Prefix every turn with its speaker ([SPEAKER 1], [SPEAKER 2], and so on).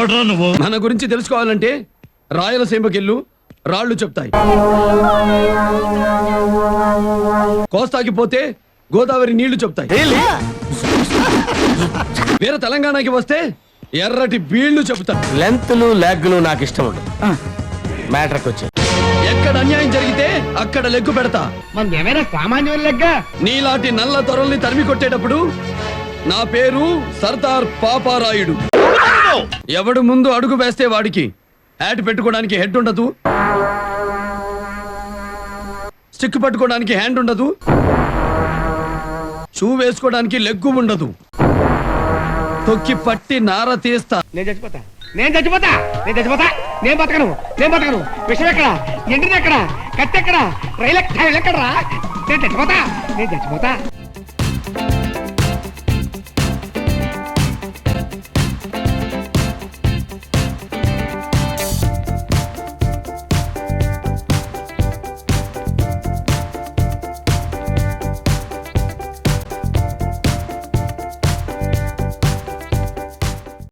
[SPEAKER 1] ఎవడ్రా నువ్వు?
[SPEAKER 2] మన గురించి తెలుసుకోవాలంటే రాయలసీమకెళ్ళు, రాళ్ళు చెప్తాయి. కోస్తాకి పోతే గోదావరి నీళ్లు చెప్తాయి. వేరే తెలంగాణకి వస్తే ఎర్రటి బీళ్లు చెబుతాయి.
[SPEAKER 3] లెంత్లు లాగ్లు నాకు ఇష్టం ఉండదు. మ్యాటర్కి వచ్చి
[SPEAKER 2] ఎక్కడ అన్యాయం జరిగితే అక్కడ లెగ్గు పెడతా.
[SPEAKER 4] మన ఏమైనా సామాన్యుల లెగ్గ?
[SPEAKER 2] నీలాంటి నల్ల తొరల్ని తరిమి కొట్టేటప్పుడు నా పేరు సర్దార్ పాపారాయుడు. ఎవడు ముందు అడుగు వేస్తే వాడికి హ్యాట్ పెట్టుకోవడానికి హెడ్ ఉండదు, స్టిక్ పట్టుకోవడానికి హ్యాండ్ ఉండదు, షూ వేసుకోవడానికి లెగ్గు ఉండదు. తొక్కి పట్టి నార తీస్తా.
[SPEAKER 4] నేను చచ్చిపోతా, నేను చచ్చిపోతా, నేను చచ్చిపోతా, నేను బతకను, నేను బతకను. విషయం ఎక్కడ, ఎండిది ఎక్కడ, కత్తి ఎక్కడ, రైలు ఎక్కడరా? నేను చచ్చిపోతా, నేను చచ్చిపోతా.